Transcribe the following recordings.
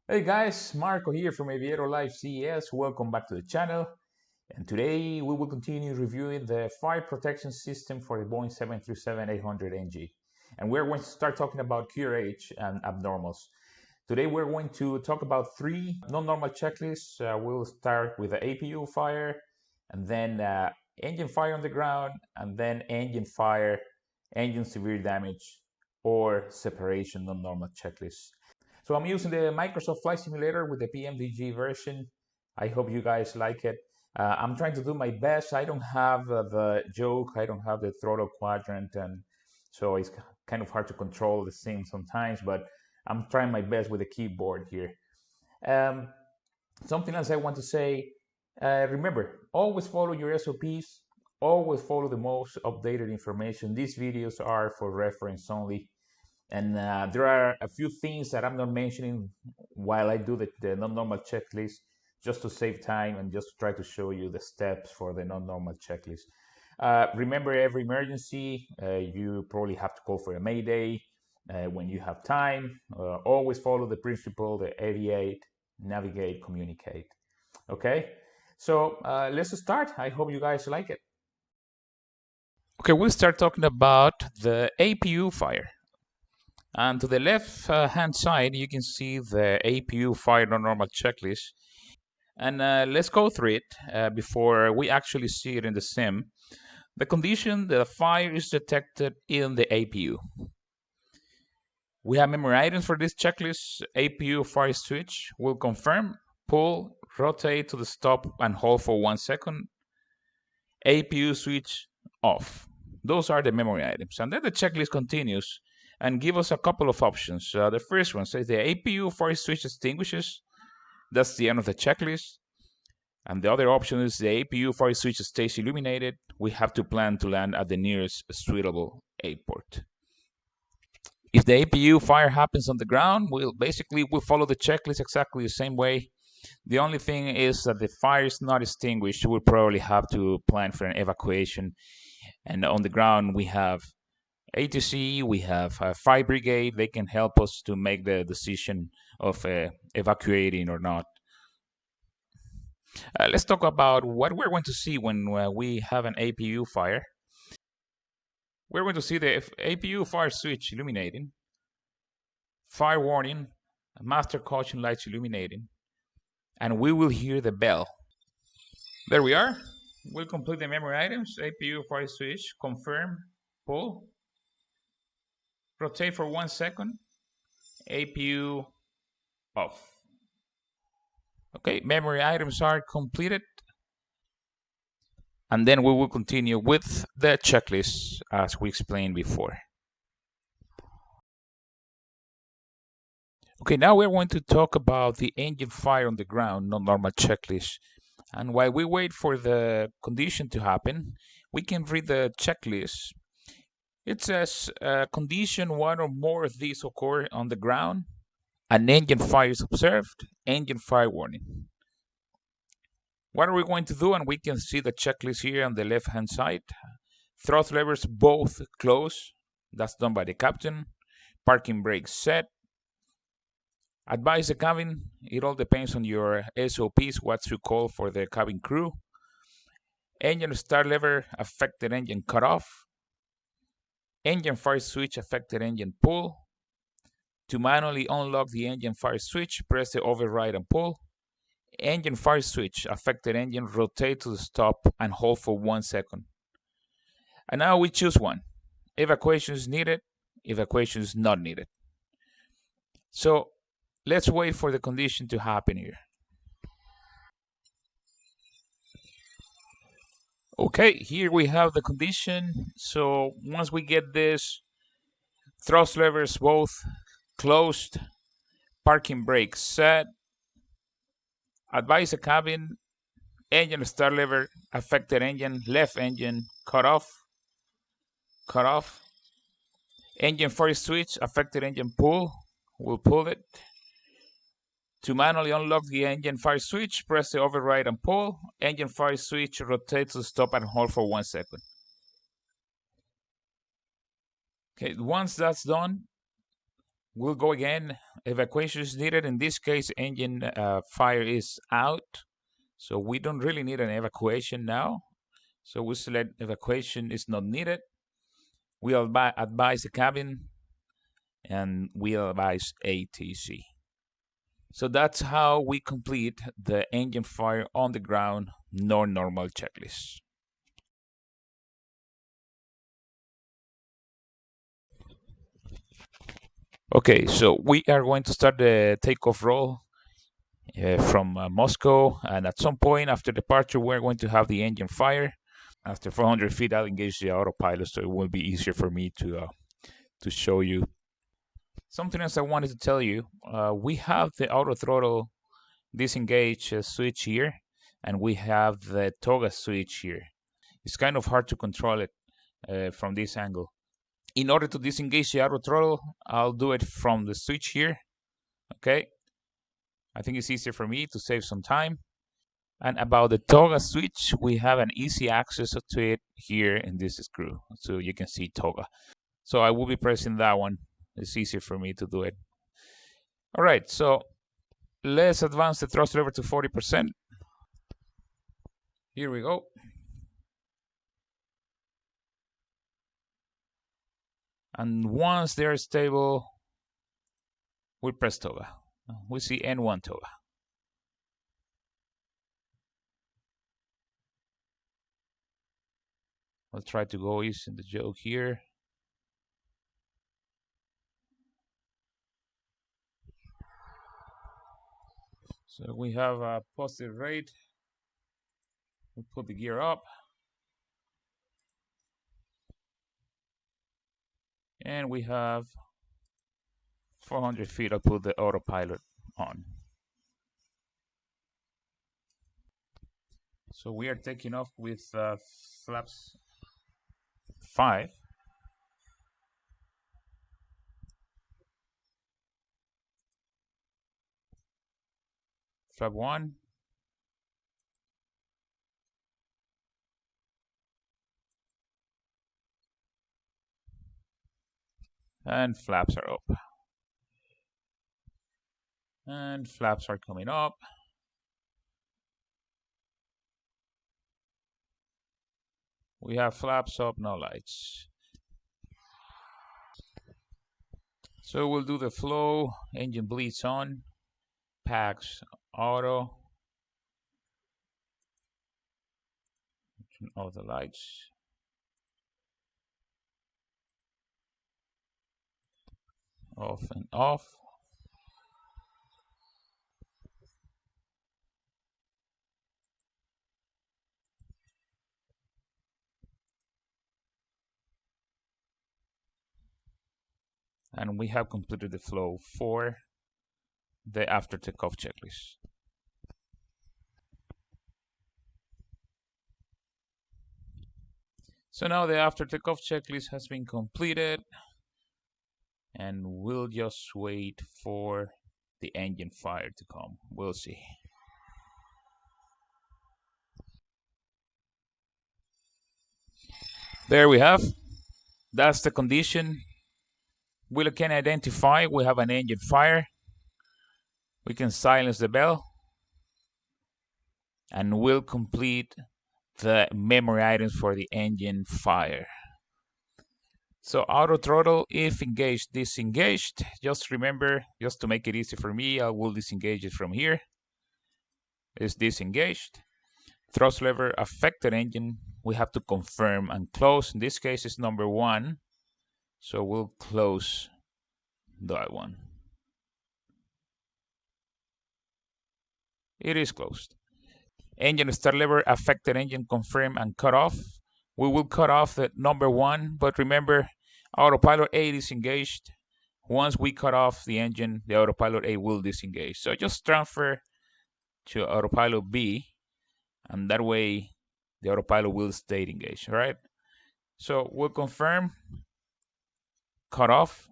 Hey guys, Marco here from Aviator Life CES. Welcome back to the channel. And today we will continue reviewing the fire protection system for the Boeing 737-800 NG. And we're going to start talking about QRH and abnormals. Today we're going to talk about three non-normal checklists. We'll start with the APU fire, and then engine fire on the ground, and then engine fire, engine severe damage, or separation non-normal checklist. So I'm using the Microsoft Flight Simulator with the PMDG version. I hope you guys like it. I'm trying to do my best. I don't have the joke. I don't have the throttle quadrant, and so it's kind of hard to control the thing sometimes. But I'm trying my best with the keyboard here. Um, Something else I want to say. Remember, always follow your SOPs. Always follow the most updated information. These videos are for reference only. And there are a few things that I'm not mentioning while I do the non-normal checklist, just to save time and just to try to show you the steps for the non-normal checklist. Remember, every emergency, you probably have to call for a mayday when you have time. Always follow the principle, the aviate, navigate, communicate. Okay, so let's start. I hope you guys like it. Okay, we'll start talking about the APU fire. And to the left hand side, you can see the APU fire non-normal checklist. And let's go through it before we actually see it in the sim. The condition that a fire is detected in the APU. We have memory items for this checklist. APU fire switch will confirm, pull, rotate to the stop and hold for 1 second. APU switch off. Those are the memory items. And then the checklist continues and give us a couple of options. The first one says the APU fire switch extinguishes. That's the end of the checklist. And the other option is the APU fire switch stays illuminated. We have to plan to land at the nearest suitable airport. If the APU fire happens on the ground, we'll follow the checklist exactly the same way. The only thing is that the fire is not extinguished. We'll probably have to plan for an evacuation. And on the ground, we have ATC, we have fire brigade. They can help us to make the decision of evacuating or not. Let's talk about what we're going to see when we have an APU fire. We're going to see the APU fire switch illuminating, fire warning, master caution lights illuminating, and we will hear the bell. There we are. We'll complete the memory items. APU fire switch, confirm, pull, rotate for 1 second, APU off. Okay, memory items are completed. And then we will continue with the checklist as we explained before. Okay, now we're going to talk about the engine fire on the ground non-normal checklist. And while we wait for the condition to happen, we can read the checklist. It says condition one or more of these occur on the ground. An engine fire is observed, engine fire warning. What are we going to do? And we can see the checklist here on the left hand side. Throttle levers both close. That's done by the captain. Parking brakes set. Advise the cabin. It all depends on your SOPs, what you call for the cabin crew. Engine start lever affected engine cut off. Engine fire switch affected engine pull. To manually unlock the engine fire switch, press the override and pull. Engine fire switch affected engine rotate to the stop and hold for 1 second. And now we choose one. Evacuation is needed, evacuation is not needed. So let's wait for the condition to happen here. Okay, here we have the condition. So once we get this, thrust levers both closed, parking brakes set, advise the cabin, engine start lever affected engine, left engine cut off, engine fire switch affected engine pull, we'll pull it. To manually unlock the engine fire switch, press the override and pull. Engine fire switch rotate to stop and hold for 1 second. Okay, once that's done, We'll go again. Evacuation is needed. In this case, engine fire is out. So we don't really need an evacuation now. So we select evacuation is not needed. We advise the cabin and we advise ATC. So that's how we complete the engine fire on the ground normal checklist. Okay, so we are going to start the takeoff roll from Moscow, and at some point after departure, we're going to have the engine fire. After 400 feet, I'll engage the autopilot, so it will be easier for me to show you. Something else I wanted to tell you: we have the auto throttle disengage switch here, and we have the toga switch here. It's kind of hard to control it from this angle. In order to disengage the auto throttle, I'll do it from the switch here. Okay, I think it's easier for me to save some time. And about the toga switch, we have an easy access to it here in this screw. So you can see toga. So I will be pressing that one. It's easier for me to do it. All right, so let's advance the thrust lever to 40%. Here we go. And once they're stable, we press toga. We see N1 toga. I'll try to go easy in the joke here. So we have a positive rate. We put the gear up. And we have 400 feet. I'll put the autopilot on. So we are taking off with flaps 5. Flap 1. And flaps are up. And flaps are coming up. We have flaps up, no lights. So we'll do the flow. Engine bleeds on. Packs auto. Turn off the lights. Off and off. And we have completed the flow for the after takeoff checklist. So now the after takeoff checklist has been completed, and we'll just wait for the engine fire to come. We'll see. There we have. That's the condition. We can identify we have an engine fire. We can silence the bell, and we'll complete the memory items for the engine fire. So auto throttle, if engaged, disengaged. Just remember, just to make it easy for me, I will disengage it from here. It's disengaged. Thrust lever affected engine, we have to confirm and close. In this case, it's number 1. So we'll close that one. It is closed. Engine start lever affected engine, confirm and cut off. We will cut off the number 1, but remember, autopilot A disengaged. Once we cut off the engine, the autopilot A will disengage. So just transfer to autopilot B, and that way the autopilot will stay engaged. All right. So we'll confirm, cut off,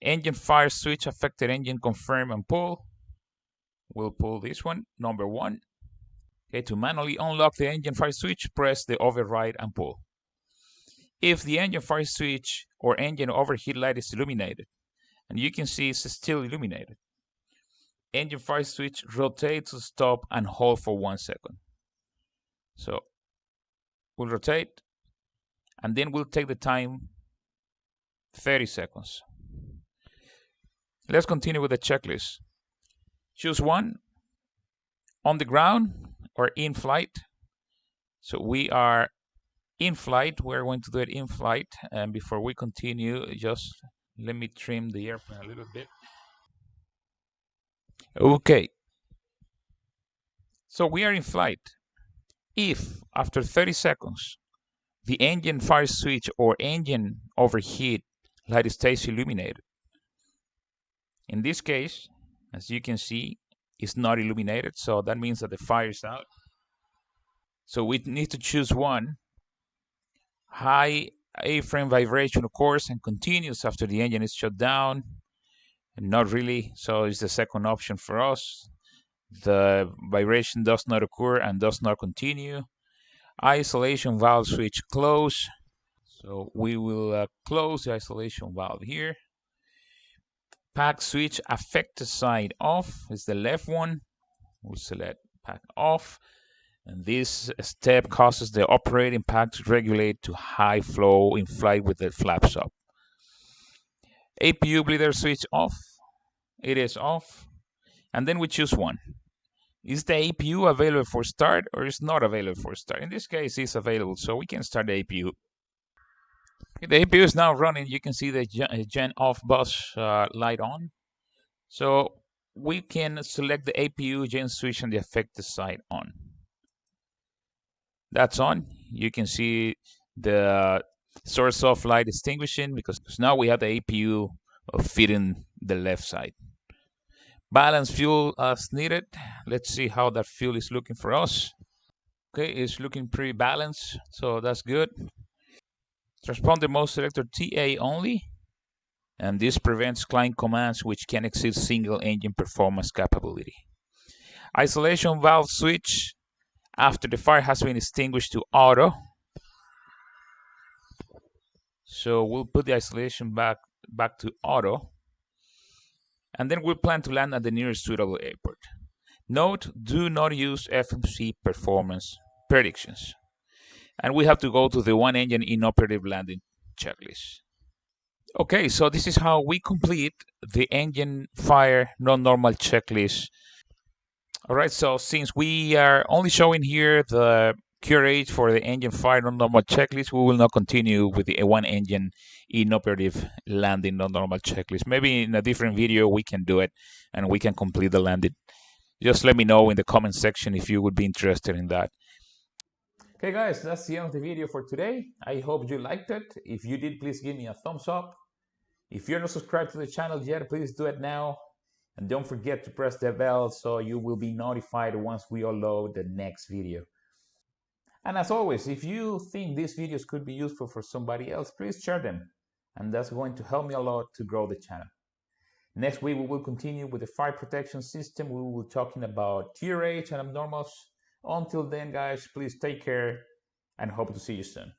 engine fire switch affected engine, confirm and pull. We'll pull this one, number 1. Okay, to manually unlock the engine fire switch, press the override and pull. If the engine fire switch or engine overheat light is illuminated and you can see it's still illuminated. Engine fire switch, rotate to stop and hold for 1 second. So we'll rotate, and then we'll take the time 30 seconds. Let's continue with the checklist. Choose one, on the ground or in flight. So we are in flight. We're going to do it in flight. And before we continue, just let me trim the airplane a little bit. Okay. So we are in flight. If after 30 seconds the engine fire switch or engine overheat light stays illuminated, in this case, as you can see, it's not illuminated, so that means that the fire is out. So we need to choose one. High A-frame vibration, of course, and continues after the engine is shut down. And not really, so it's the second option for us. The vibration does not occur and does not continue. Isolation valve switch close. So we will close the isolation valve here. Pack switch affected side off is the left one. We'll select pack off. And this step causes the operating pack to regulate to high flow in flight with the flaps up. APU bleeder switch off. It is off. And then we choose one. Is the APU available for start or is not available for start? In this case, it's available, so we can start the APU. The APU is now running. You can see the gen off bus light on. So we can select the APU gen switch on the affected side on. That's on. You can see the source of light extinguishing because now we have the APU feeding the left side. Balance fuel as needed. Let's see how that fuel is looking for us. Okay, it's looking pretty balanced, so that's good. Transponder mode selector TA only, and this prevents client commands which can exceed single engine performance capability. Isolation valve switch after the fire has been extinguished to auto. So we'll put the isolation back to auto. And then we'll plan to land at the nearest suitable airport. Note, do not use FMC performance predictions. And we have to go to the one engine inoperative landing checklist. Okay, so this is how we complete the engine fire non-normal checklist. All right, so since we are only showing here the QRH for the engine fire non-normal checklist, we will not continue with the one engine inoperative landing non-normal checklist. Maybe in a different video we can do it and we can complete the landing. Just let me know in the comment section if you would be interested in that. Okay guys, that's the end of the video for today. I hope you liked it. If you did, please give me a thumbs up. If you're not subscribed to the channel yet, please do it now. And don't forget to press the bell so you will be notified once we upload the next video. And as always, if you think these videos could be useful for somebody else, please share them. And that's going to help me a lot to grow the channel. Next week, we will continue with the fire protection system. We will be talking about TRH and abnormals. Until then, guys, please take care and hope to see you soon.